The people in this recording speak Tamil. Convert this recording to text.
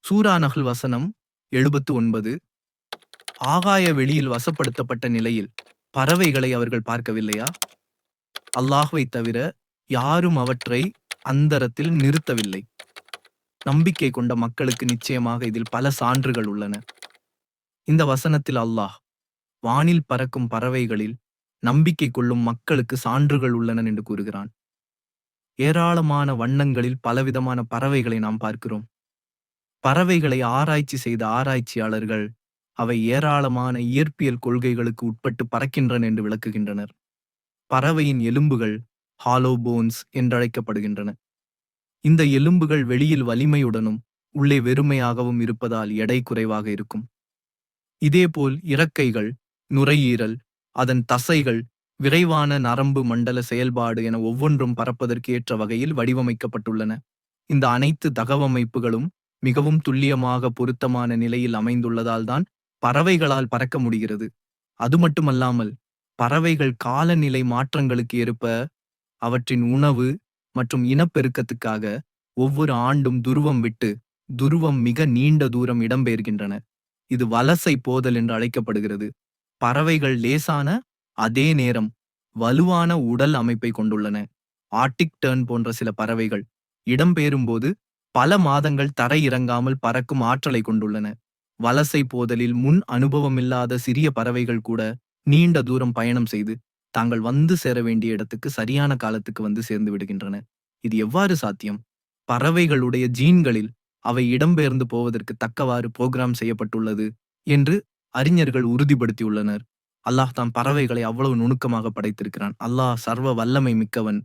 சூரா நஹ்ல் வசனம் 79. ஆகாய வெளியில் வசப்படுத்தப்பட்ட நிலையில் பறவைகளை அவர்கள் பார்க்கவில்லையா? அல்லாஹ்வைத் தவிர யாரும் அவற்றை அந்தரத்தில் நிறுத்தவில்லை. நம்பிக்கை கொண்ட மக்களுக்கு நிச்சயமாக இதில் பல சான்றுகள் உள்ளன. இந்த வசனத்தில் அல்லாஹ் வானில் பறக்கும் பறவைகளில் நம்பிக்கை கொள்ளும் மக்களுக்கு சான்றுகள் உள்ளன என்று கூறுகிறான். ஏராளமான வண்ணங்களில் பலவிதமான பறவைகளை நாம் பார்க்கிறோம். பறவைகளை ஆராய்ச்சி செய்த ஆராய்ச்சியாளர்கள் அவை ஏராளமான இயற்பியல் கொள்கைகளுக்கு உட்பட்டு பறக்கின்றன என்று விளக்குகின்றனர். பறவையின் எலும்புகள் ஹாலோ போன்ஸ் என்றழைக்கப்படுகின்றன. இந்த எலும்புகள் வெளியில் வலிமையுடனும் உள்ளே வெறுமையாகவும் இருப்பதால் எடை குறைவாக இருக்கும். இதேபோல் இறக்கைகள், நுரையீரல், அதன் தசைகள், விரைவான நரம்பு மண்டல செயல்பாடு என ஒவ்வொன்றும் பறப்பதற்கு ஏற்ற வகையில் வடிவமைக்கப்பட்டுள்ளன. இந்த அனைத்து தகவமைப்புகளும் மிகவும் துல்லியமாக பொருத்தமான நிலையில் அமைந்துள்ளதால் தான் பறவைகளால் பறக்க முடிகிறது. அது மட்டுமல்லாமல் பறவைகள் காலநிலை மாற்றங்களுக்கு ஏற்ப அவற்றின் உணவு மற்றும் இனப்பெருக்கத்துக்காக ஒவ்வொரு ஆண்டும் துருவம் விட்டு துருவம் மிக நீண்ட தூரம் இடம்பெயர்கின்றன. இது வலசை போதல் என்று அழைக்கப்படுகிறது. பறவைகள் லேசான அதே நேரம் வலுவான உடல் அமைப்பை கொண்டுள்ளன. ஆர்டிக் டர்ன் போன்ற சில பறவைகள் இடம்பெயரும்போது பல மாதங்கள் தரை இறங்காமல் பறக்கும் ஆற்றலை கொண்டுள்ளன. வலசை போதலில் முன் அனுபவமில்லாத சிறிய பறவைகள் கூட நீண்ட தூரம் பயணம் செய்து தாங்கள் வந்து சேர வேண்டிய இடத்துக்கு சரியான காலத்துக்கு வந்து சேர்ந்து விடுகின்றன. இது எவ்வாறு சாத்தியம்? பறவைகளுடைய ஜீன்களில் அவை இடம்பெயர்ந்து போவதற்கு தக்கவாறு புரோகிராம் செய்யப்பட்டுள்ளது என்று அறிஞர்கள் உறுதிப்படுத்தியுள்ளனர். அல்லாஹ் தாம் பறவைகளை அவ்வளவு நுணுக்கமாக படைத்திருக்கிறான். அல்லாஹ் சர்வ வல்லமை மிக்கவன்,